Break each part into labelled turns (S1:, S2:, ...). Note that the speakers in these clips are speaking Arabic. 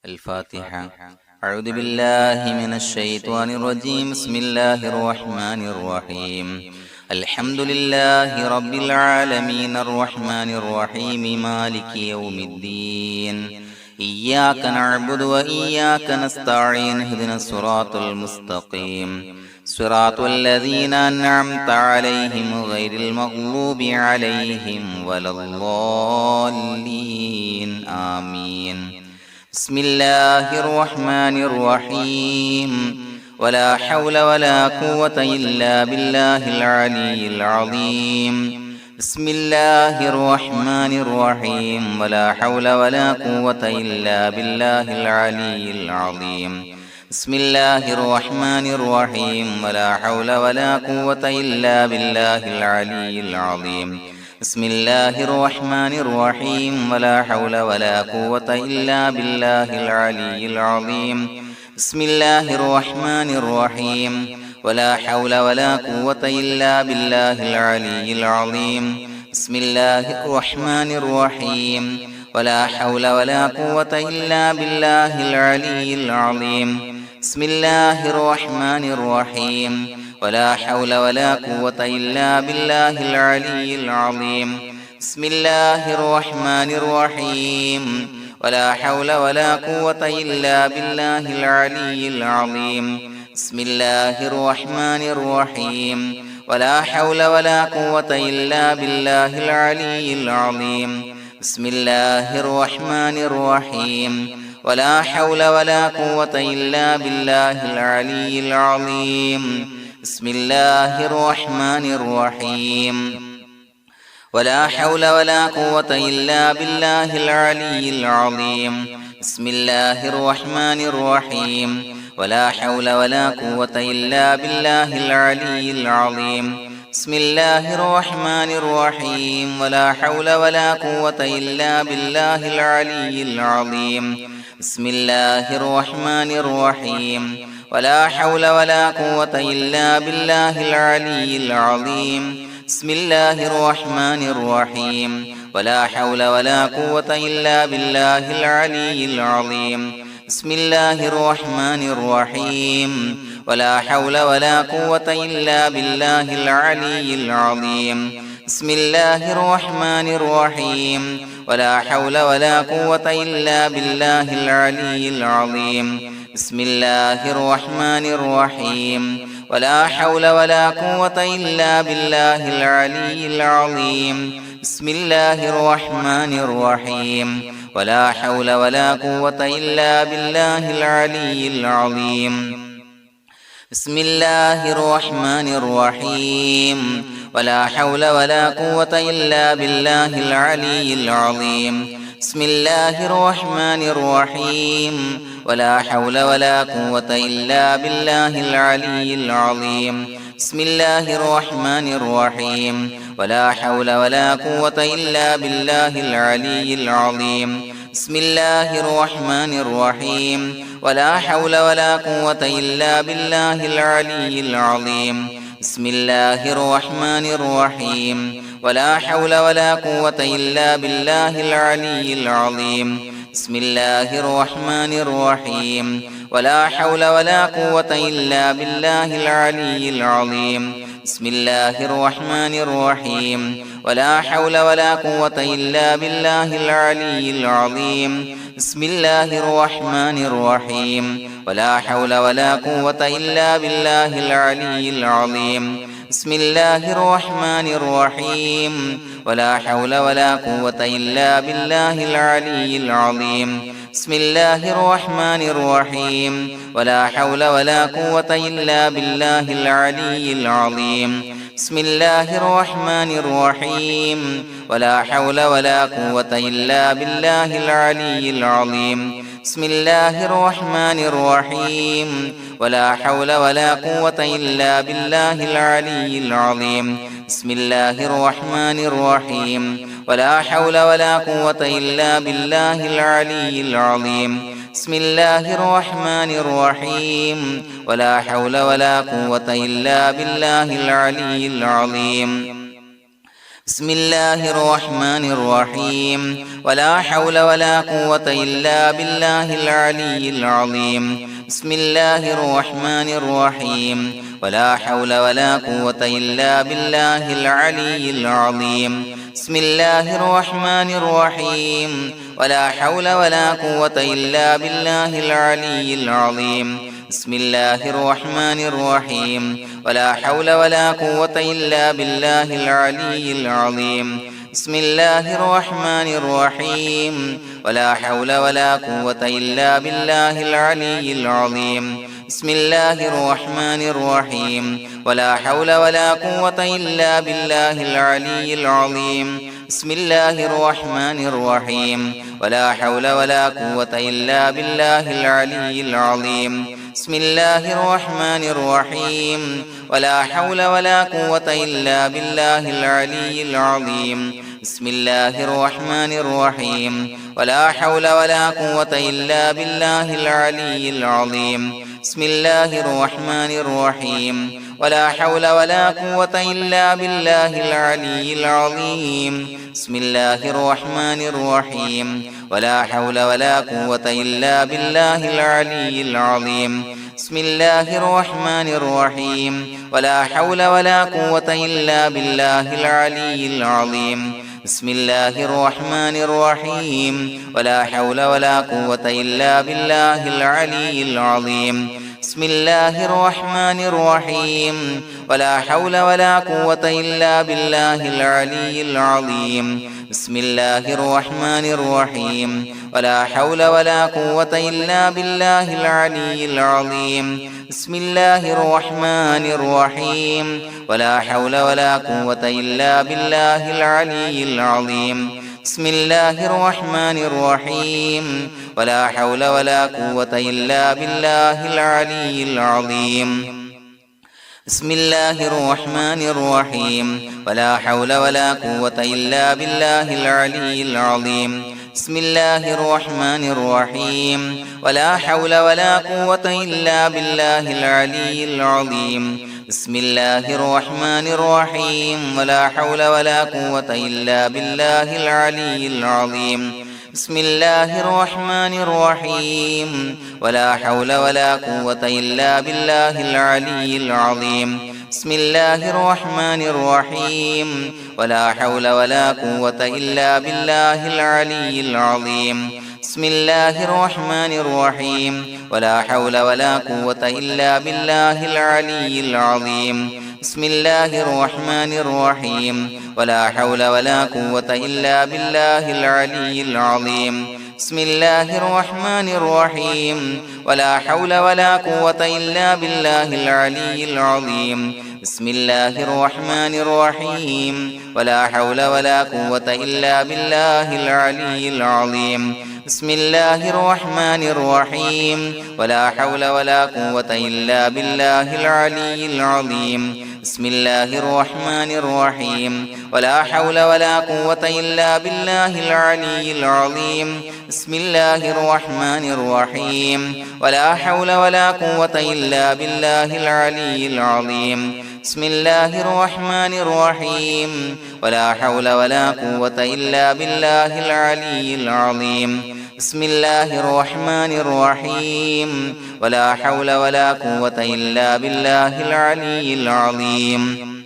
S1: الفاتحة. أعوذ بالله من الشيطان الرجيم. بسم الله الرحمن الرحيم. الحمد لله رب العالمين الرحمن الرحيم مالك يوم الدين. إياك نعبد وإياك نستعين. اهدنا الصراط المستقيم صراط الذين أنعمت عليهم غير المغضوب عليهم ولا الضالين. آمين. بسم الله الرحمن الرحيم. ولا حول ولا قوة إلا بالله العلي العظيم. بسم الله الرحمن الرحيم. ولا حول ولا قوة إلا بالله العلي العظيم. بسم الله الرحمن الرحيم. ولا حول ولا قوة إلا بالله العلي العظيم. بسم الله الرحمن الرحيم. ولا حول ولا قوة إلا بالله العلي العظيم. بسم الله الرحمن الرحيم. ولا حول ولا قوة إلا بالله العلي العظيم. بسم الله الرحمن الرحيم. ولا حول ولا قوة إلا بالله العلي العظيم. بسم الله الرحمن الرحيم. ولا حول ولا قوة إلا بالله العلي العظيم. بسم الله الرحمن الرحيم. ولا حول ولا قوة إلا بالله العلي العظيم. بسم الله الرحمن الرحيم. ولا حول ولا قوة إلا بالله العلي العظيم. بسم الله الرحمن الرحيم. ولا حول ولا قوة إلا بالله العلي العظيم. بسم الله الرحمن الرحيم. ولا حول ولا قوة إلا بالله العلي العظيم. بسم الله الرحمن الرحيم. ولا حول ولا قوة إلا بالله العلي العظيم. بسم الله الرحمن الرحيم. ولا حول ولا قوة إلا بالله العلي العظيم. بسم الله الرحمن الرحيم. ولا حول ولا قوة إلا بالله العلي العظيم. بسم الله الرحمن الرحيم. ولا حول ولا قوة إلا بالله العلي العظيم. بسم الله الرحمن الرحيم. ولا حول ولا قوة إلا بالله العلي العظيم. بسم الله الرحمن الرحيم. ولا حول ولا قوة إلا بالله العلي العظيم. بسم الله الرحمن الرحيم. ولا حول ولا قوة إلا بالله العلي العظيم. بسم الله الرحمن الرحيم. ولا حول ولا قوة إلا بالله العلي العظيم. بسم الله الرحمن الرحيم. ولا حول ولا قوة إلا بالله العلي العظيم. بسم الله الرحمن الرحيم. ولا حول ولا قوة إلا بالله العلي العظيم. بسم الله الرحمن الرحيم. ولا حول ولا قوة إلا بالله العلي العظيم. بسم الله الرحمن الرحيم. ولا حول ولا قوة إلا بالله العلي العظيم. بسم الله الرحمن الرحيم. ولا حول ولا قوة إلا بالله العلي العظيم. بسم الله الرحمن الرحيم. ولا حول ولا قوة إلا بالله العلي العظيم. بسم الله الرحمن الرحيم. ولا حول ولا قوة إلا بالله العلي العظيم. بسم الله الرحمن الرحيم. ولا حول ولا قوة إلا بالله العلي العظيم. بسم الله الرحمن الرحيم. ولا حول ولا قوة إلا بالله العلي العظيم. بسم الله الرحمن الرحيم. ولا حول ولا قوة إلا بالله العلي العظيم. بسم الله الرحمن الرحيم. ولا حول ولا قوة إلا بالله العلي العظيم. بسم الله الرحمن الرحيم. ولا حول ولا قوة إلا بالله العلي العظيم. بسم الله الرحمن الرحيم. ولا حول ولا قوة إلا بالله العلي العظيم. بسم الله الرحمن الرحيم. ولا حول ولا قوة إلا بالله العلي العظيم. بسم الله الرحمن الرحيم ولا حول ولا قوة إلا بالله العلي العظيم بسم الله الرحمن الرحيم ولا حول ولا قوة إلا بالله العلي العظيم بسم الله الرحمن الرحيم ولا حول ولا قوة إلا بالله العلي العظيم بسم الله الرحمن الرحيم ولا حول ولا قوة إلا بالله العلي العظيم بسم الله الرحمن الرحيم ولا حول ولا قوة إلا بالله العلي العظيم بسم الله الرحمن الرحيم ولا حول ولا قوة إلا بالله العلي العظيم بسم الله الرحمن الرحيم ولا حول ولا قوة إلا بالله العلي العظيم بسم الله الرحمن الرحيم ولا حول ولا قوة إلا بالله العلي العظيم بسم الله الرحمن الرحيم ولا حول ولا قوة إلا بالله العلي العظيم بسم الله الرحمن الرحيم ولا حول ولا قوة إلا بالله العلي العظيم بسم الله الرحمن الرحيم ولا حول ولا قوة إلا بالله العلي العظيم بسم الله الرحمن الرحيم ولا حول ولا قوة إلا بالله العلي العظيم بسم الله الرحمن الرحيم ولا حول ولا قوة إلا بالله العلي العظيم بسم الله الرحمن الرحيم ولا حول ولا قوة إلا بالله العلي العظيم بسم الله الرحمن الرحيم ولا حول ولا قوة إلا بالله العلي العظيم بسم الله الرحمن الرحيم ولا حول ولا قوة إلا بالله العلي العظيم بسم الله الرحمن الرحيم ولا حول ولا قوة إلا بالله العلي العظيم بسم الله الرحمن الرحيم ولا حول ولا قوة إلا بالله العلي العظيم بسم الله الرحمن الرحيم ولا حول ولا قوة إلا بالله العلي العظيم بسم الله الرحمن الرحيم ولا حول ولا قوة إلا بالله العلي العظيم بسم الله الرحمن الرحيم ولا حول ولا قوة إلا بالله العلي العظيم بسم الله الرحمن الرحيم ولا حول ولا قوة إلا بالله العلي العظيم بسم الله الرحمن الرحيم ولا حول ولا قوة إلا بالله العلي العظيم بسم الله الرحمن الرحيم ولا حول ولا قوة إلا بالله العلي العظيم بسم الله الرحمن الرحيم ولا حول ولا قوة إلا بالله العلي العظيم بسم الله الرحمن الرحيم ولا حول ولا قوة إلا بالله العلي العظيم بسم الله الرحمن الرحيم ولا حول ولا قوة إلا بالله العلي العظيم بسم الله الرحمن الرحيم ولا حول ولا قوة إلا بالله العلي العظيم بسم الله الرحمن الرحيم ولا حول ولا قوة إلا بالله العلي العظيم بسم الله الرحمن الرحيم ولا حول ولا قوة إلا بالله العلي العظيم بسم الله الرحمن الرحيم ولا حول ولا قوة إلا بالله العلي العظيم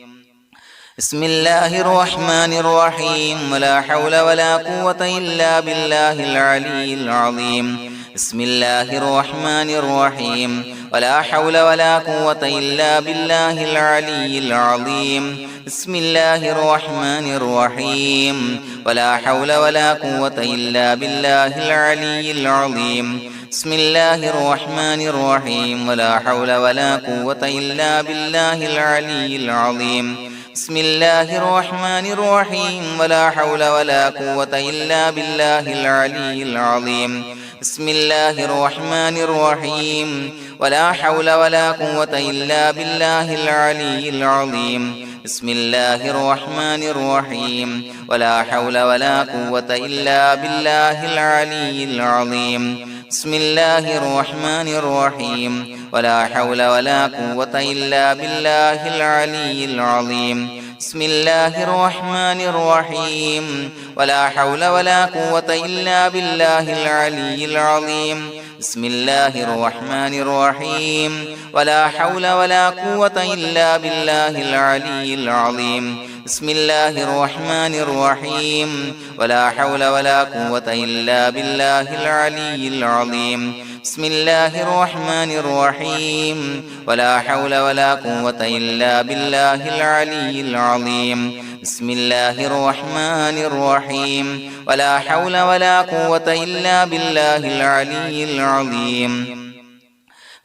S1: بسم الله الرحمن الرحيم ولا حول ولا قوة إلا بالله العلي العظيم بسم الله الرحمن الرحيم ولا حول ولا قوة إلا بالله العلي العظيم بسم الله الرحمن الرحيم ولا حول ولا قوة إلا بالله العلي العظيم بسم الله الرحمن الرحيم ولا حول ولا قوة إلا بالله العلي العظيم بسم الله الرحمن الرحيم ولا حول ولا قوة إلا بالله العلي العظيم بسم الله الرحمن الرحيم ولا حول ولا قوة إلا بالله العلي العظيم بسم الله الرحمن الرحيم ولا حول ولا قوة إلا بالله العلي العظيم بسم الله الرحمن الرحيم ولا حول ولا قوة إلا بالله العلي العظيم بسم الله الرحمن الرحيم ولا حول ولا قوة إلا بالله العلي العظيم بسم الله الرحمن الرحيم ولا حول ولا قوة إلا بالله العلي العظيم بسم الله الرحمن الرحيم ولا حول ولا قوة إلا بالله العلي العظيم بسم الله الرحمن الرحيم ولا حول ولا قوة إلا بالله العلي العظيم بسم الله الرحمن الرحيم ولا حول ولا قوة إلا بالله العلي العظيم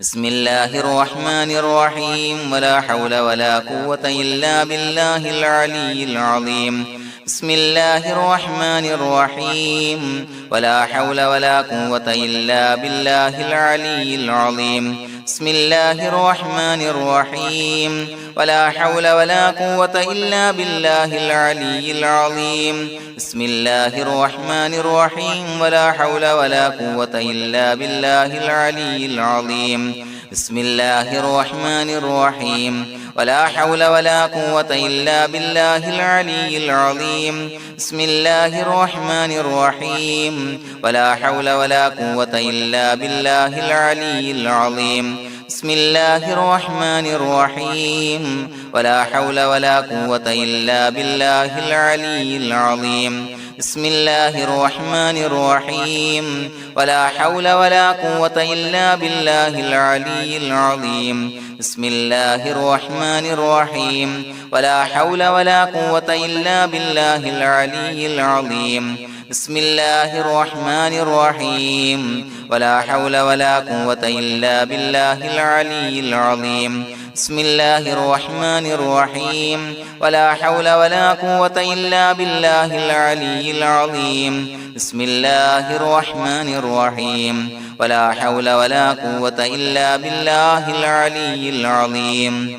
S1: بسم الله الرحمن الرحيم ولا حول ولا قوة إلا بالله العلي العظيم بسم الله الرحمن الرحيم ولا حول ولا قوة إلا بالله العلي العظيم بسم الله الرحمن الرحيم ولا حول ولا قوة إلا بالله العلي العظيم بسم الله الرحمن الرحيم ولا حول ولا قوة إلا بالله العلي العظيم بسم الله الرحمن الرحيم ولا حول ولا قوة إلا بالله العلي العظيم بسم الله الرحمن الرحيم ولا حول ولا قوة إلا بالله العلي العظيم بسم الله الرحمن الرحيم ولا حول ولا قوة إلا بالله العلي العظيم بسم الله الرحمن الرحيم ولا حول ولا قوة إلا بالله العلي العظيم بسم الله الرحمن الرحيم ولا حول ولا قوة إلا بالله العلي العظيم بسم الله الرحمن الرحيم ولا حول ولا قوة إلا بالله العلي العظيم بسم الله الرحمن الرحيم ولا حول ولا قوة إلا بالله العلي العظيم بسم الله الرحمن الرحيم ولا حول ولا قوة إلا بالله العلي العظيم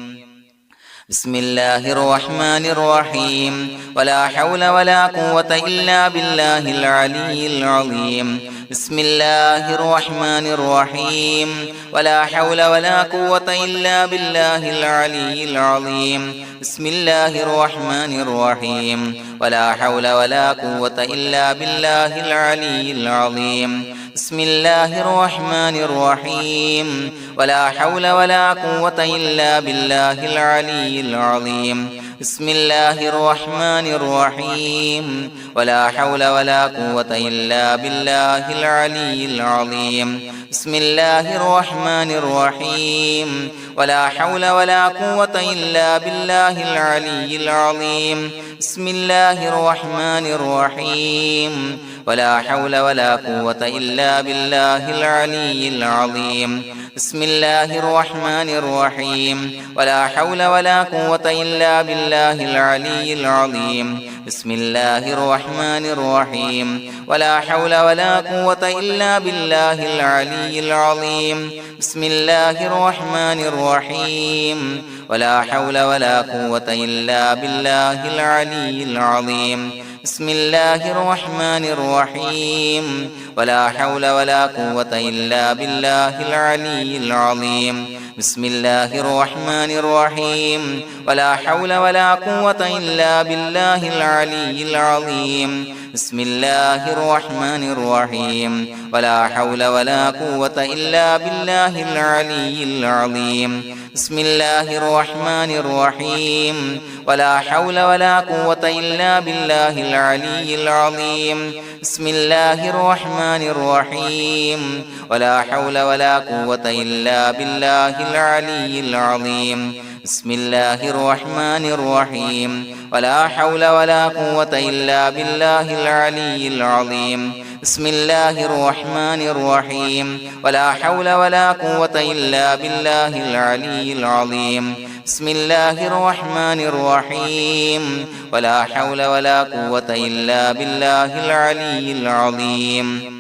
S1: بسم الله الرحمن الرحيم ولا حول ولا قوة إلا بالله العلي العظيم بسم الله الرحمن الرحيم ولا حول ولا قوة إلا بالله العلي العظيم بسم الله الرحمن الرحيم ولا حول ولا قوة إلا بالله العلي العظيم بسم الله الرحمن الرحيم ولا حول ولا قوة إلا بالله العلي العظيم بسم الله الرحمن الرحيم ولا حول ولا قوة إلا بالله العلي العظيم بسم الله الرحمن الرحيم ولا حول ولا قوة إلا بالله العلي العظيم بسم الله الرحمن الرحيم ولا حول ولا قوة إلا بالله العلي العظيم بسم الله الرحمن الرحيم ولا حول ولا قوة إلا بالله العلي العظيم بسم الله الرحمن الرحيم ولا حول ولا قوة إلا بالله العلي العظيم بسم الله الرحمن الرحيم ولا حول ولا قوة إلا بالله العلي العظيم بسم الله الرحمن الرحيم ولا حول ولا قوة إلا بالله العلي العظيم بسم الله الرحمن الرحيم ولا حول ولا قوة إلا بالله العلي العظيم بسم الله الرحمن الرحيم ولا حول ولا قوة إلا بالله العلي العظيم بسم الله الرحمن الرحيم ولا حول ولا قوة إلا بالله العلي العظيم بسم الله الرحمن الرحيم ولا حول ولا قوة إلا بالله العلي العظيم بسم الله الرحمن الرحيم ولا حول ولا قوة إلا بالله العلي العظيم بسم الله الرحمن الرحيم ولا حول ولا قوة إلا بالله العلي العظيم بسم الله الرحمن الرحيم ولا حول ولا قوة إلا بالله العلي العظيم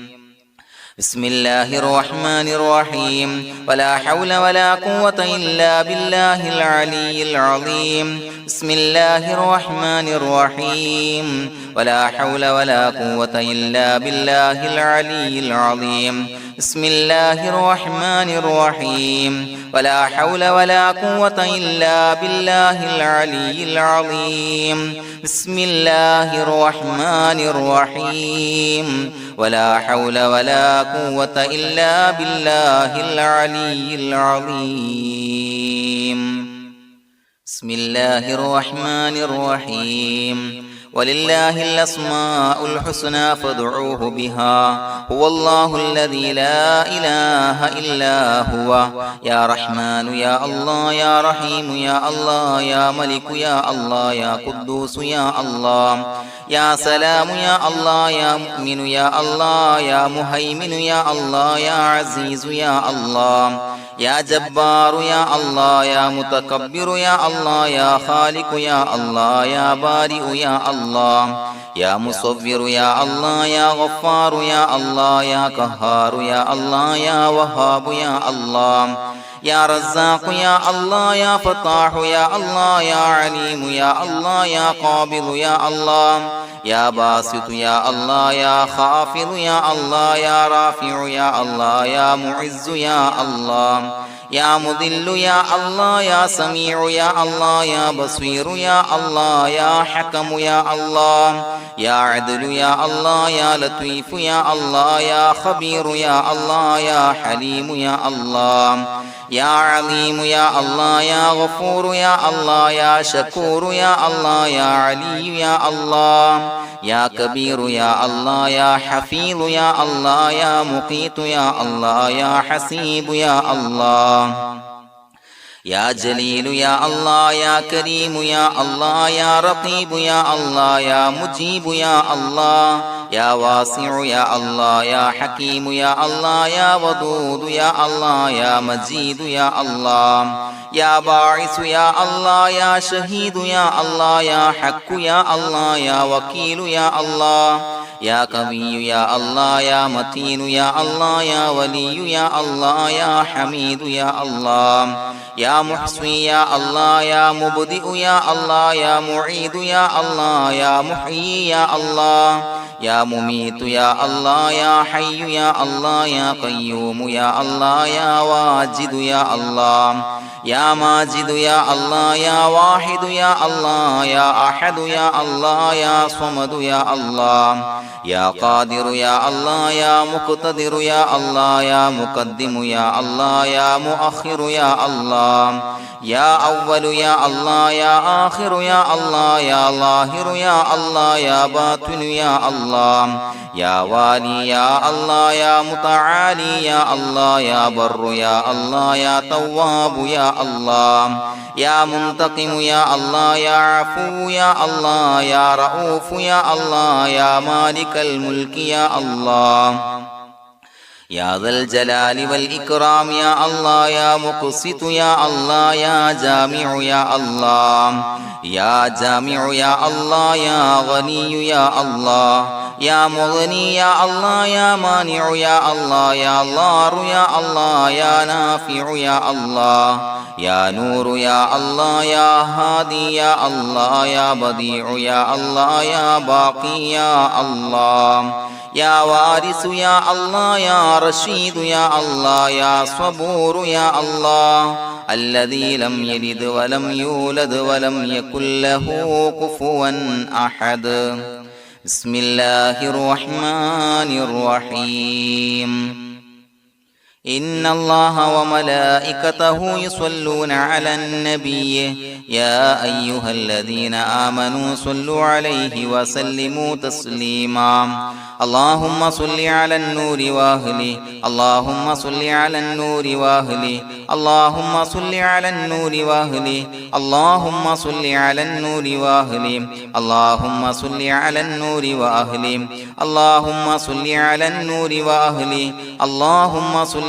S1: بسم الله الرحمن الرحيم ولا حول ولا قوة إلا بالله العلي العظيم بسم الله الرحمن الرحيم ولا حول ولا قوة إلا بالله العلي العظيم بسم الله الرحمن الرحيم ولا حول ولا قوة إلا بالله العلي العظيم بسم الله الرحمن الرحيم ولا حول ولا قوة إلا بالله العلي العظيم بسم الله الرحمن الرحيم ولله الأسماء الحسنى فادعوه بها هو الله الذي لا إله إلا هو يا رحمن يا الله يا رحيم يا الله يا ملك يا الله يا قدوس يا الله يا سلام يا الله يا مؤمن يا الله يا مهيمن يا الله يا عزيز يا الله يا جبار يا الله يا متكبر يا الله يا خالق يا الله يا بارئ يا الله يا مصور يا الله يا غفار يا الله يا قهار يا الله يا وهاب يا الله يا رزاق يا الله يا فتاح يا الله يا عليم يا الله يا قابض يا الله يا باسط يا الله يا خافض يا الله يا رافع يا الله يا معز يا الله يا مذل يا الله يا سميع يا الله يا بصير يا الله يا حكم يا الله يا عدل يا الله يا لطيف يا الله يا خبير يا الله يا حليم يا الله يا عليم يا الله يا غفور يا الله يا شكور يا الله يا علي يا الله يا كبير يا الله يا حفيظ يا الله يا مقيت يا الله يا حسيب يا الله يا جليل يا الله يا كريم يا الله يا رقيب يا الله يا مجيب يا الله يا واسع يا الله يا حكيم يا الله يا ودود يا الله يا مجيد يا الله يا باعث يا الله يا شهيد يا الله يا حق يا الله يا وكيل يا الله يا قوي يا الله يا متين يا الله يا ولي يا الله يا حميد يا الله يا محصي يا الله يا مبدئ يا الله يا معيد يا الله يا محيي يا الله يا مميت يا الله يا حي يا الله يا قيوم يا الله يا واجد يا الله يا ماجد يا الله يا واحد يا الله يا أحد يا الله يا صمد يا الله يا قادر يا الله يا مقتدر يا الله يا مقدم يا الله يا مؤخر يا الله يا أول يا الله يا آخر يا الله يا ظاهر يا الله يا باطن يا الله يا والي يا الله يا متعالي يا الله يا بر يا الله يا تواب يا الله يا منتقم يا الله يا عفو يا الله يا رؤوف يا الله يا مالك الملك يا الله يا ذا الجلال والإكرام يا الله يا مقسط يا الله يا جامع يا الله يا جامع يا الله يا غني يا الله يا مغني يا الله يا مانع يا الله يا ضار يا الله يا نافع يا الله يا نور يا الله يا هادي يا الله يا بديع يا الله يا باقي يا الله يا وارث يا الله يا رشيد يا الله يا صبور يا الله الذي لم يلد ولم يولد ولم يكن له كفوا أحد بسم الله الرحمن الرحيم إن الله وملائكته يصلون على النبي يا أيها الذين آمنوا صلوا عليه وسلموا تسليما اللهم صل على النور وأهله اللهم صل على النور وأهله اللهم صل على النور وأهله اللهم صل على النور وأهله اللهم صل على النور وأهله اللهم صل على النور وأهله اللهم صل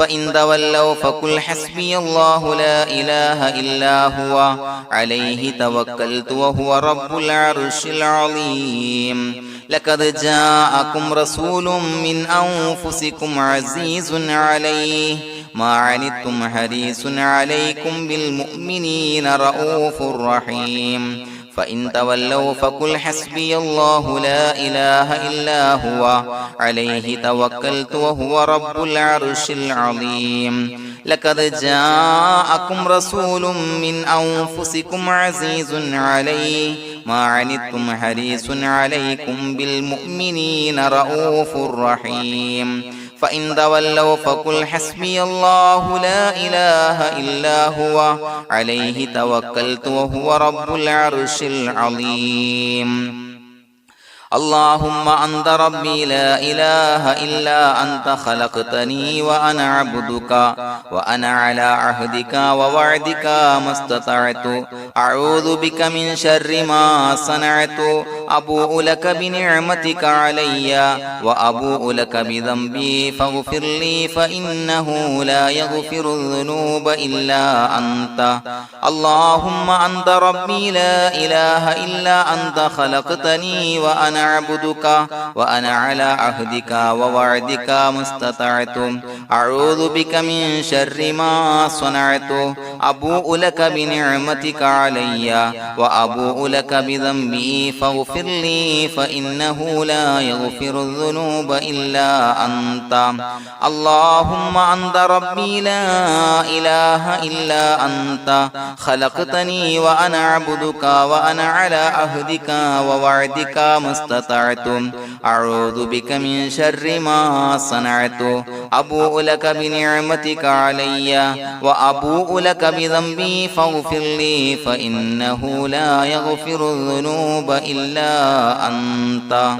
S1: فإن تولوا فقل حسبي الله لا إله إلا هو عليه توكلت وهو رب العرش العظيم لقد جاءكم رسول من أنفسكم عزيز عليه ما عنتم حريص عليكم بالمؤمنين رؤوف رحيم فإن تولوا فقل حسبي الله لا إله إلا هو عليه توكلت وهو رب العرش العظيم لقد جاءكم رسول من أنفسكم عزيز عليه ما عنتم حريص عليكم بالمؤمنين رؤوف رحيم فإن تولوا فقل حسبي الله لا إله إلا هو عليه توكلت وهو رب العرش العظيم اللهم أنت ربي لا إله إلا أنت خلقتني وأنا عبدك وأنا على عهدك ووعدك ما استطعت أعوذ بك من شر ما صنعت أبوء لك بنعمتك علي وأبوء لك بذنبي فاغفر لي فإنه لا يغفر الذنوب إلا أنت اللهم أنت ربي لا إله إلا أنت خلقتني وأنا عبدك وأنا على عهدك ووعدك ما استطعت أعوذ بك من شر ما صنعت أبوء لك بنعمتك علي وأبوء لك بذنبي فاغفر لي فإنه لا يغفر الذنوب إلا أنت اللهم أنت ربي لا إله إلا أنت خلقتني وأنا عبدك وأنا على عهدك ووعدك ما استطعت أعوذ بك من شر ما صنعت أبوء لك بنعمتك علي وأبوء لك بذنبي فاغفر لي فإنه لا يغفر الذنوب إلا أنت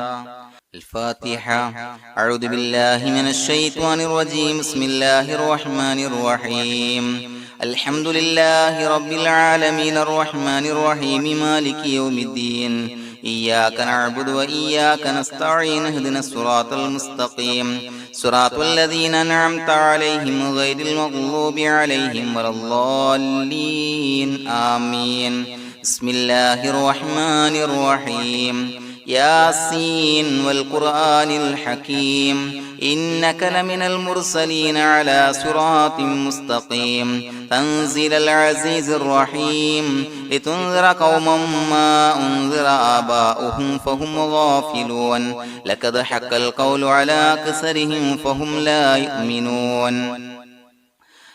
S1: الفاتحة أعوذ بالله من الشيطان الرجيم بسم الله الرحمن الرحيم الحمد لله رب العالمين الرحمن الرحيم مالك يوم الدين إياك نعبد وإياك نستعين اهدنا الصراط المستقيم صراط الذين أنعمت عليهم غير المغضوب عليهم ولا الضالين آمين بسم الله الرحمن الرحيم ياسين والقرآن الحكيم إنك لمن المرسلين على صراط مستقيم تنزيل العزيز الرحيم لتنذر قوما ما أنذر آباؤهم فهم غافلون لقد حق القول على أكثرهم فهم لا يؤمنون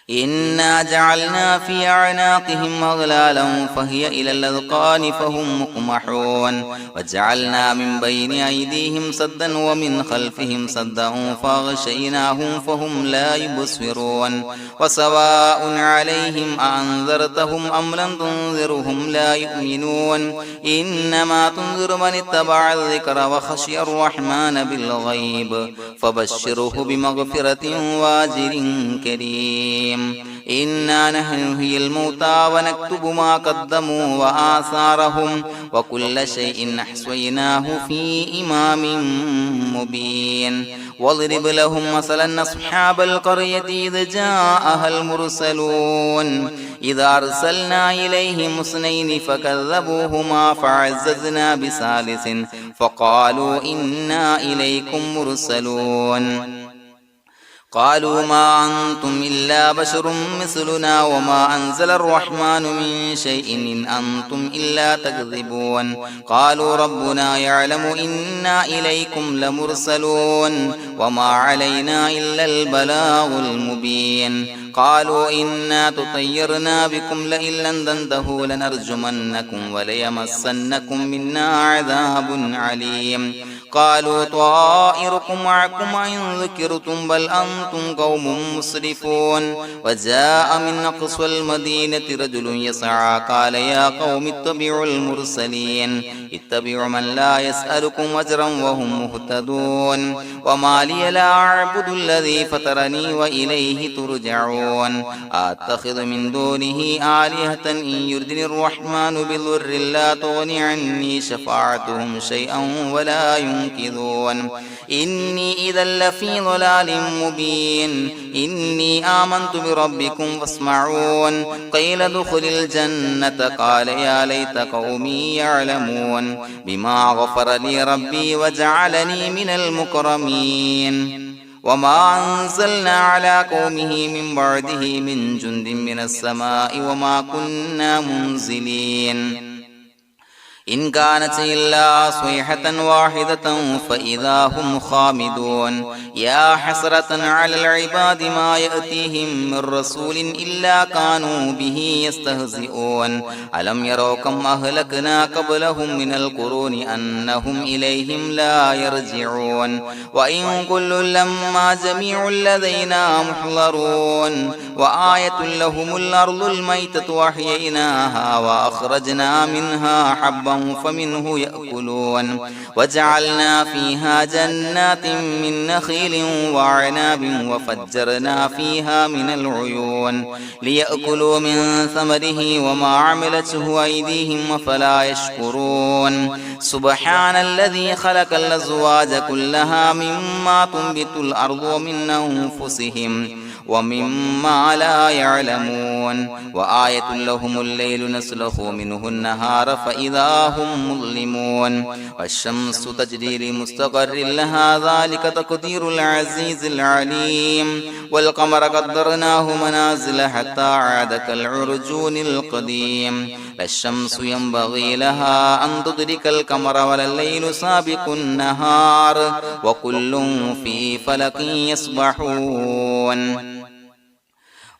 S1: إنا جعلنا في أعناقهم أغلالا فهي إلى الأذقان فهم مقمحون وجعلنا من بين أيديهم سدا ومن خلفهم سدا فأغشيناهم فهم لا يبصرون وسواء عليهم أأنذرتهم أم لم تنذرهم لا يؤمنون إنما تنذر من اتبع الذكر وخشي الرحمن بالغيب فبشره بمغفرة وأجر كريم إنا نحن نحيي الموتى ونكتب ما قدموا وآثارهم وكل شيء أحصيناه في إمام مبين واضرب لهم مثلا أصحاب القرية إذ جاءها المرسلون إذا أرسلنا إليهم اثنين فكذبوهما فعززنا بثالث فقالوا إنا إليكم مرسلون قالوا ما أنتم إلا بشر مثلنا وما أنزل الرحمن من شيء إن أنتم إلا تكذبون قالوا ربنا يعلم إنا إليكم لمرسلون وما علينا إلا البلاغ المبين قالوا إنا تطيرنا بكم لئن لم تنتهوا لنرجمنكم وليمسنكم منا عذاب عليم قالوا طائركم معكم إن ذكرتم بل أنتم قوم مسرفون وجاء من أقصى المدينة رجل يسعى قال يا قوم اتبعوا المرسلين اتبعوا من لا يسألكم أجرا وهم مهتدون وما لي لا أعبد الذي فطرني وإليه ترجعون أتخذ من دونه آلهة إن يردني الرحمن بضر لا تغني عني شفاعتهم شيئا ولا ينصرون ينكثون إني إذا لفي ضلال مبين إني آمنت بربكم فاسمعون قيل ادخل الجنة قال يا ليت قومي يعلمون بما غفر لي ربي وجعلني من المكرمين وما أنزلنا على قومه من بعده من جند من السماء وما كنا منزلين إن كانت إلا صيحة واحدة فإذا هم خامدون يا حسرة على العباد ما يأتيهم من رسول إلا كانوا به يستهزئون ألم يروا كم أهلكنا قبلهم من القرون أنهم إليهم لا يرجعون وإن كل لما جميع لدينا محضرون وآية لهم الأرض الميتة وأحييناها وأخرجنا منها حبا فمنه يأكلون وجعلنا فيها جنات من نخيل وعناب وفجرنا فيها من العيون ليأكلوا من ثمره وما عملته أيديهم فلا يشكرون سبحان الذي خلق الأزواج كلها مما تنبت الأرض ومن أنفسهم ومما لا يعلمون وآية لهم الليل نسلخ منه النهار فإذا هم مظلمون والشمس تجري لمستقر لها ذلك تقدير العزيز العليم والقمر قدرناه منازل حتى عاد كالعرجون القديم لا الشمس ينبغي لها أن تدرك القمر ولا الليل سابق النهار وكل في فلك يسبحون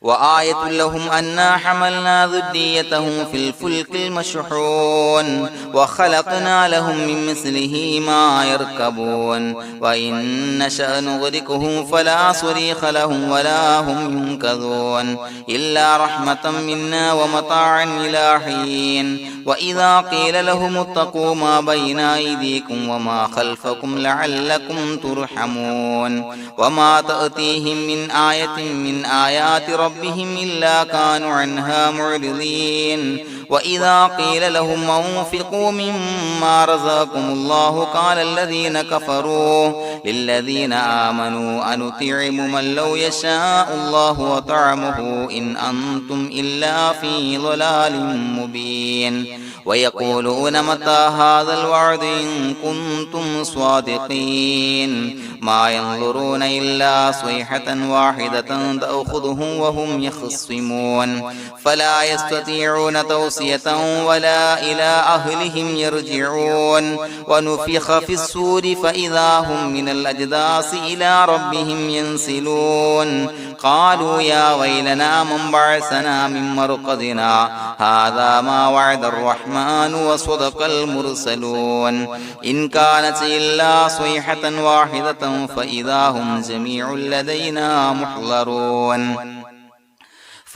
S1: وآية لهم أنا حملنا ذريتهم في الفلك المشحون وخلقنا لهم من مثله ما يركبون وإن نشأ نغرقهم فلا صريخ لهم ولا هم ينقذون إلا رحمة منا ومتاعا إلى حين وإذا قيل لهم اتقوا ما بين أيديكم وما خلفكم لعلكم ترحمون وما تأتيهم من آية من آيات ربهم إلا كانوا عنها معرضين وإذا قيل لهم أنفقوا مما رزقكم الله قال الذين كفروا للذين آمنوا أنطعم من لو يشاء الله وطعمه إن أنتم إلا في ضلال مبين ويقولون متى هذا الوعد إن كنتم صادقين ما ينظرون إلا صيحة واحدة تأخذهم وهم يخصمون فلا يستطيعون توصية ولا إلى أهلهم يرجعون ونفخ في الصور فإذا هم من الأجداث إلى ربهم ينسلون قالوا يا ويلنا من بعثنا من مرقدنا هذا ما وعد الرحمن وصدق المرسلون إن كانت إلا صيحة واحدة فإذا هم جميع لدينا محضرون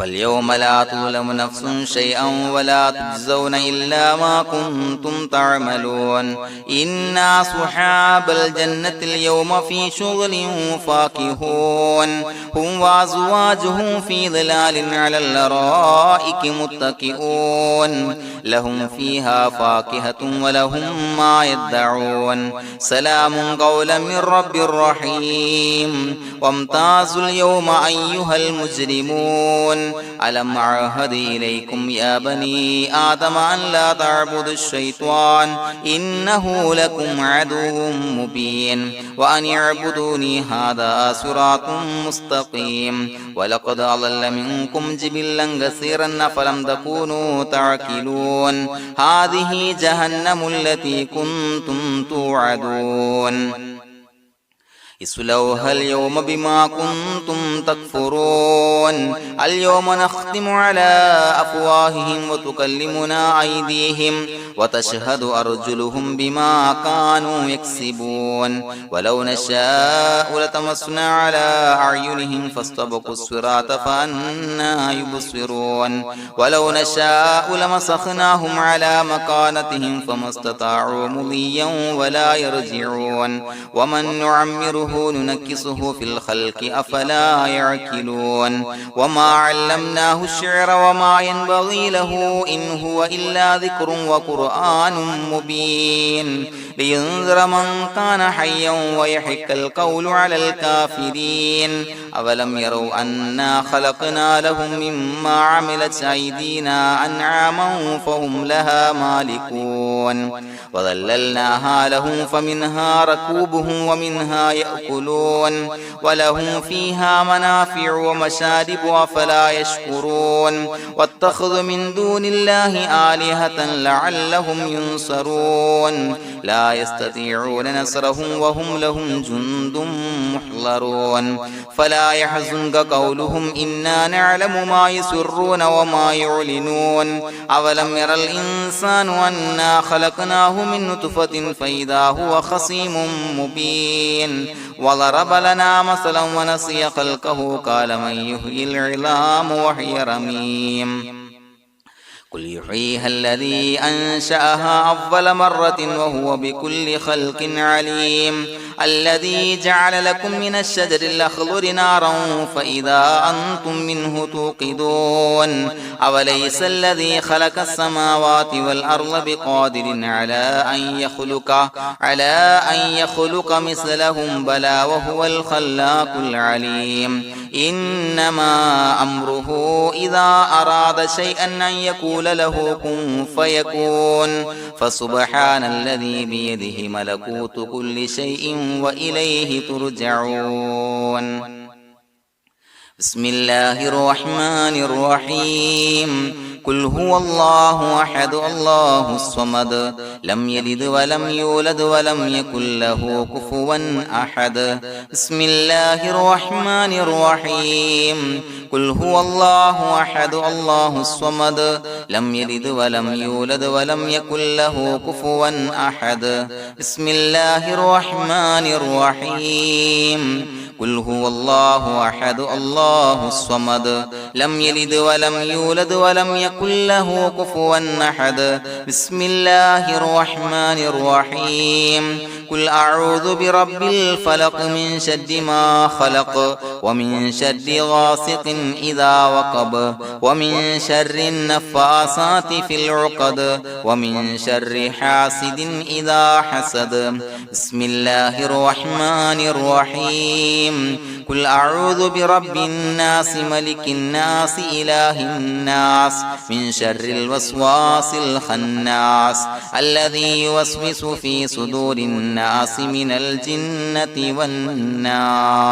S1: فاليوم لا تظلم نفس شيئا ولا تجزون إلا ما كنتم تعملون إنا أصحاب الجنة اليوم في شغل فاكهون هم وأزواجهم في ظلال على الأرائك متكئون لهم فيها فاكهة ولهم ما يدعون سلام قولا من رب رحيم وامتازوا اليوم أيها المجرمون ألم أعهد إليكم يا بني آدم أن لا تعبدوا الشيطان إنه لكم عدو مبين وأن اعبدوني هذا صراط مستقيم ولقد أضل منكم جبلا كثيرا فلم تكونوا تعقلون هذه جهنم التي كنتم توعدون اصلوها اليوم بما كنتم تكفرون اليوم نختم على أفواههم وتكلمنا أيديهم وتشهد أرجلهم بما كانوا يكسبون ولو نشاء لتمسنا على أعينهم فاستبقوا الصراط فأنى يبصرون ولو نشاء لمسخناهم على مكانتهم فما استطاعوا مضيا ولا يرجعون ومن نعمره نعمره ننكسه في الخلق أفلا يعقلون وما علمناه الشعر وما ينبغي له إن هو إلا ذكر وقرآن مبين لينذر من كان حيا ويحق القول على الكافرين أولم يروا أنا خلقنا لهم مما عملت أيدينا أنعاما فهم لها مالكون وظللناها لهم فمنها ركوبهم ومنها يأكلون ولهم فيها منافع ومشارب أفلا يشكرون واتخذوا من دون الله آلهة لعلهم ينصرون لا يستطيعون نصرهم وهم لهم جند محضرون فلا يحزنك قولهم إنا نعلم ما يسرون وما يعلنون أولم ير الإنسان أنا خلقناه من نطفة فإذا هو خصيم مبين وضرب لنا مثلا ونسي خلقه قال من يحيي العظام وهي رميم قل يحييها الذي أنشأها أول مرة وهو بكل خلق عليم الذي جعل لكم من الشجر الأخضر نارا فإذا أنتم منه توقدون أوليس الذي خلق السماوات والأرض بقادر على أن يخلق مثلهم بلى وهو الخلاق العليم إنما أمره إذا أراد شيئا أن يقول له كن فيكون فسبحان الذي بيده ملكوت كل شيء وإليه ترجعون بسم الله الرحمن الرحيم قل هو الله أحد الله الصمد لم يلد ولم يولد ولم يكن له كفوا أحد بسم الله الرحمن الرحيم قل هو الله أحد الله الصمد لم يلد ولم يولد ولم يكن له كفوا أحد بسم الله الرحمن الرحيم قل هو الله أحد الله الصمد لم يلد ولم يولد ولم يكن له كفوا أحد بسم الله الرحمن الرحيم قل أعوذ برب الفلق من شر ما خلق ومن شر غاسق إذا وقب ومن شر النفاثات في العقد ومن شر حاسد إذا حسد بسم الله الرحمن الرحيم قل أعوذ برب الناس ملك الناس إله الناس من شر الوسواس الخناس الذي يوسوس في صدور الناس من الجنة والناس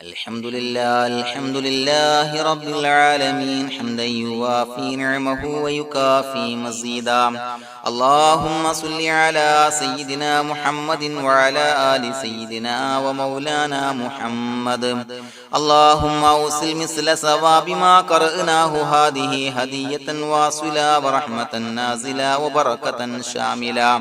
S1: الحمد لله رب العالمين حمدا يوافي نعمه ويكافي مزيدا اللهم صل على سيدنا محمد وعلى آل سيدنا ومولانا محمد اللهم أوصل مثل ثواب ما قرأناه هذه هدية واصلة ورحمة نازلة وبركة شاملة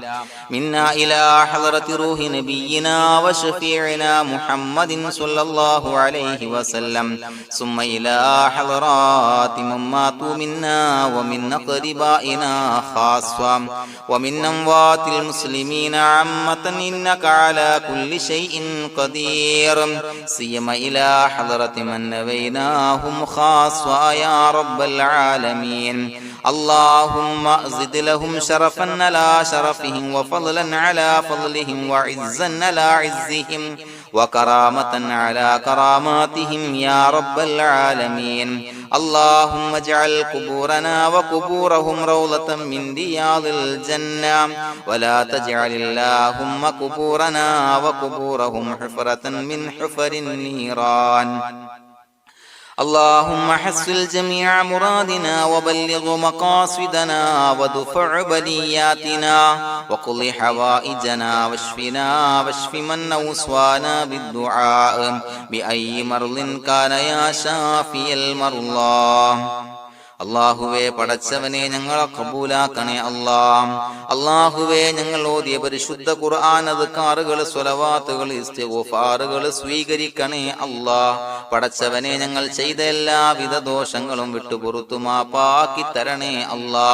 S1: منا إلى حضرة روح نبينا وشفيعنا محمد صلى الله عليه وسلم ثم إلى حضرات من ماتوا منا ومن أقربائنا خاصة ومن أموات المسلمين عامة إنك على كل شيء قدير سيما إلى حضرة من نبيناهم خاصة يا رب العالمين اللهم زد لهم شرفا على شرفهم وفضلا على فضلهم وعزا على عزهم وكرامة على كراماتهم يا رب العالمين اللهم اجعل قبورنا وقبورهم روضة من رياض الجنة ولا تجعل اللهم قبورنا وقبورهم حفرة من حفر النيران اللهم حصل جميع مرادنا وبلغ مقاصدنا ودفع بلياتنا وقض حوائجنا واشفنا واشف من أوصانا بالدعاء بأي مرض كان يا شافي المرضى അല്ലാഹുവേ പടച്ചവനെ ഞങ്ങളെ ഖബൂലാക്കണേ അല്ലാ. അല്ലാഹുവേ ഞങ്ങൾ ഓതിയ പരിശുദ്ധ ഖുർആൻ അദ്കാറുകൾ സ്വലവാത്തുകൾ ഇസ്തിഗ്ഫാറുകൾ സ്വീകരിക്കണേ അല്ലാ. പടച്ചവനെ ഞങ്ങൾ ചെയ്ത എല്ലാവിധ ദോഷങ്ങളും വിട്ടുപുറത്തു മാപ്പാക്കി തരണേ അല്ലാ.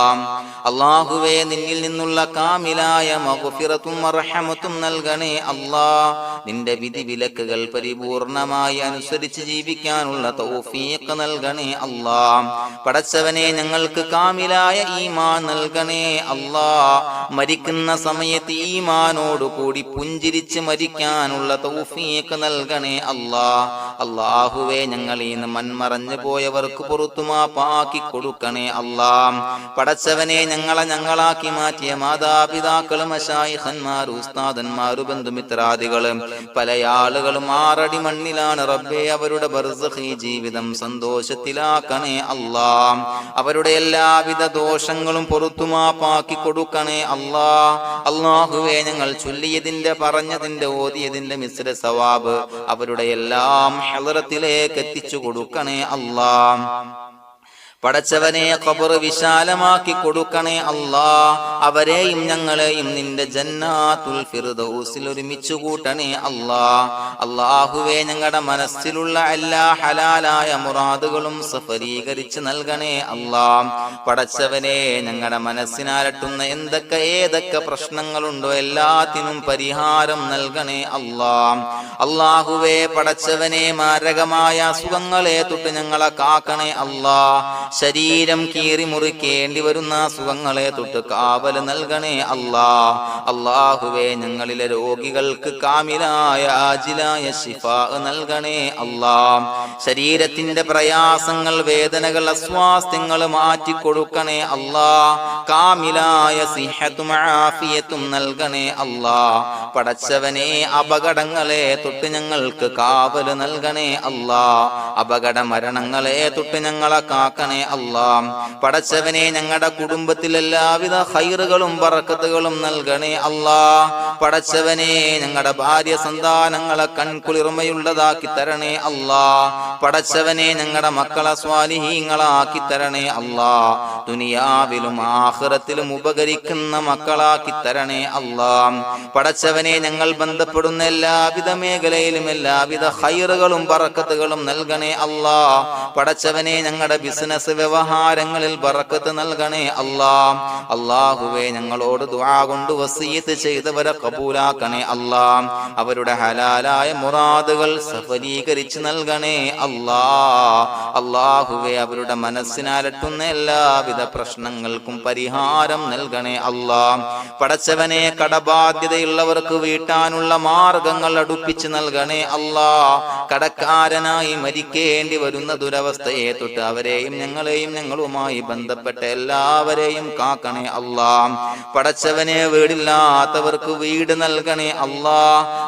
S1: അല്ലാഹുവേ നിന്നിൽ നിന്നുള്ള കാമിലായ മഗ്ഫിറത്തും റഹ്മത്തും നൽകണേ അല്ലാ. നിന്റെ വിധി വിലക്കുകൾ പരിപൂർണമായി അനുസരിച്ച് ജീവിക്കാനുള്ള തൗഫീഖ് നൽകണേ അല്ലാ. പടച്ചവനെ ഞങ്ങൾക്ക് കാമിലായ ഈമാൻ നൽകണേ അല്ലാ. മരിക്കുന്ന സമയത്ത് ഈമാനോട് കൂടി പുഞ്ചിരിച്ച് മരിക്കാനുള്ള തൗഫീഖ് നൽകണേ അല്ലാ. അല്ലാഹുവേ ഞങ്ങളിൽ നിന്ന് മൺമറഞ്ഞു പോയവർക്ക് പുറത്തു മാപ്പാക്കി കൊടുക്കണേ അല്ലാ. പടച്ചവനെ ഞങ്ങളാക്കി മാറ്റിയ മാതാപിതാക്കളും മശായിഖന്മാരും ഉസ്താദന്മാരും ബന്ധുമിത്രാദികളും പല ആളുകളും 6 അടി മണ്ണിലാണ് റബ്ബേ. അവരുടെ ബർസഖി ജീവിതം സന്തോഷത്തിലാക്കണേ അല്ലാ. അവരുടെ എല്ലാവിധ ദോഷങ്ങളും പുറത്തു മാപ്പാക്കി കൊടുക്കണേ അല്ലാ. അല്ലാഹുവേ ഞങ്ങൾ ചൊല്ലിയതിന്റെ പറഞ്ഞതിന്റെ ഓതിയതിന്റെ മിശ്ര സവാബ് അവരുടെ എല്ലാം ഹളറത്തിലേക്ക് എത്തിച്ചു കൊടുക്കണേ അല്ലാ. പടച്ചവനെ ഖബർ വിശാലമാക്കി കൊടുക്കണേ അല്ലാ. അവരെയും ഞങ്ങളെയും നിന്റെ ജന്നാത്തുൽ ഫിർദൗസിൽ ഒരുമിച്ച് കൂട്ടണേ അല്ലാ. അല്ലാഹുവേ ഞങ്ങളുടെ മനസ്സിലുള്ള എല്ലാ ഹലാലായ മുറാദുകളും സഫലീകരിച്ച് നൽകണേ അല്ലാ. പടച്ചവനെ ഞങ്ങളുടെ മനസ്സിനാലട്ടുന്ന ഏതൊക്കെ പ്രശ്നങ്ങളുണ്ടോ എല്ലാത്തിനും പരിഹാരം നൽകണേ അല്ലാ. അല്ലാഹുവേ പടച്ചവനെ മാരകമായ അസുഖങ്ങളെ തൊട്ട് ഞങ്ങളെ കാക്കണേ അല്ലാ. ശരീരം കീറി മുറിക്കേണ്ടി വരുന്ന അസുഖങ്ങളെ തൊട്ട് കാവല് നൽകണേ അല്ലാ. അല്ലാഹുവേ ഞങ്ങളിലെ രോഗികൾക്ക് കാമിലായ ആജിലായ ശിഫാ നൽകണേ അല്ലാ. ശരീരത്തിന്റെ പ്രയാസങ്ങൾ വേദനകൾ അസ്വാസ്ഥ്യങ്ങൾ മാറ്റിക്കൊടുക്കണേ അല്ലാ. കാമിലായ സിഹത്തും ആഫിയത്തും നൽകണേ അല്ലാ. പടച്ചവനെ അപകടങ്ങളെ തൊട്ട് ഞങ്ങൾക്ക് കാവല് നൽകണേ അല്ലാ. അപകട മരണങ്ങളെ തൊട്ട് ഞങ്ങളെ കാക്കണേ അല്ലാ. പടച്ചവനെ ഞങ്ങളുടെ കുടുംബത്തിൽ എല്ലാവിധ ഖൈറുകളും ബറക്കത്തുകളും നൽകണേ അല്ലാ. പടച്ചവനെ ഞങ്ങളുടെ ഭാര്യ സന്താനങ്ങളെ കൺകുളിർമയുള്ളതാക്കി തരണേ അല്ലാ. പടച്ചവനെ ഞങ്ങളുടെ മക്കളെ സ്വാലിഹീങ്ങളാക്കി തരണേ അല്ലാ. ദുനിയാവിലും ആഖിറത്തിലും ഉപകരിക്കുന്ന മക്കളാക്കി തരണേ അല്ലാ. പടച്ചവനെ ഞങ്ങൾ ബന്ധപ്പെടുന്ന എല്ലാവിധ മേഖലയിലും എല്ലാവിധ ഖൈറുകളും ബറക്കത്തുകളും നൽകണേ അല്ലാ. പടച്ചവനെ ഞങ്ങളുടെ ബിസിനസ് വ്യവഹാരങ്ങളിൽ ബറക്കത്ത് നൽകണേ അല്ലാ. അല്ലാഹുവേ ഞങ്ങളോട് ദുആ കൊണ്ട് വസിയത്ത് ചെയ്തവരെ കബൂലാക്കണേ അല്ലാ. അവരുടെ ഹലാലായ മുറാദുകൾ സഫലീകരിച്ച് നൽകണേ അല്ലാ. അല്ലാഹുവേ അവരുടെ മനസ്സിനാലട്ടുന്ന എല്ലാവിധ പ്രശ്നങ്ങൾക്കും പരിഹാരം നൽകണേ അല്ലാ. പടച്ചവനെ കടബാധ്യതയുള്ളവർക്ക് വീട്ടാനുള്ള മാർഗങ്ങൾ അടുപ്പിച്ച് നൽകണേ അല്ലാ. കടക്കാരനായി മരിക്കേണ്ടി വരുന്ന ദുരവസ്ഥയെ തൊട്ട് അവരെയും ഞങ്ങളെയും ഞങ്ങളുമായി ബന്ധപ്പെട്ട എല്ലാവരെയും കാക്കണേ അല്ലാ. പടച്ചവനെ വീടില്ലാത്തവർക്ക് വീട് നൽകണേ അല്ലാ.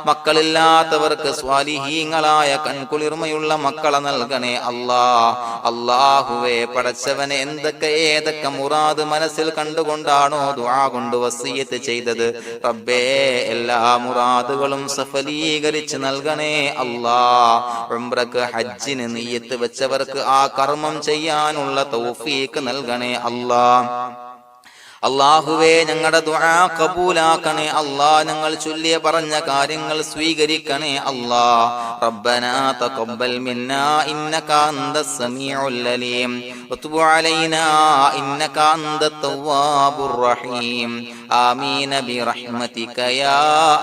S1: മക്കളില്ലാത്തവർക്ക് സ്വാലിഹീങ്ങളായ കൺകുളിർമയുള്ള മക്കളെ നൽകണേ അല്ലാ. അല്ലാഹുവേ പടച്ചവനെ ഏതൊക്കെ മുറാദ് മനസ്സിൽ കണ്ടുകൊണ്ടാണോ ദുആ കൊണ്ട് വസിയത്ത് ചെയ്തത് റബ്ബേ എല്ലാ മുറാദുകളും സഫലീകരിച്ച് നൽകണേ അല്ലാ. ഉംറക്ക് ഹജ്ജിന് നിയ്യത്ത് വെച്ചവർക്ക് ആ കർമ്മം ചെയ്യാനുള്ള തൗഫീഖ് നൽകണേ അല്ലാ. അല്ലാഹുവേ ഞങ്ങളുടെ ദുആ ഖബൂലാക്കണേ അല്ലാ. ഞങ്ങൾ ചൊല്ലിയ പറഞ്ഞ കാര്യങ്ങൾ സ്വീകരിക്കണേ അല്ലാ. റബ്ബനാ തഖബ്ബൽ മിന്നാ ഇന്നക അന്തസ് സമീഉൽ അലീം വതുബ് അലൈനാ ഇന്നക അന്തത് തവ്വാബുർ റഹീം. ആമീൻ ബിറഹ്മതിക യാ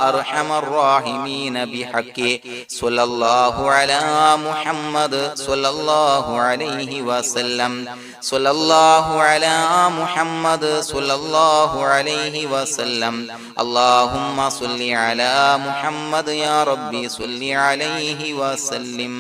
S1: അർഹമർ റഹീമീൻ ബിഹഖി സ്വല്ലല്ലാഹു അലാ മുഹമ്മദ് സ്വല്ലല്ലാഹു അലൈഹി വസല്ലം. സ്വല്ലല്ലാഹു അലാ മുഹമ്മദ് സ്വല്ലല്ലാഹു അലൈഹി വസല്ലം. അല്ലാഹുമ്മ സ്വല്ലി അലാ മുഹമ്മദ് യാ റബ്ബി സ്വല്ലി അലൈഹി വസല്ലം.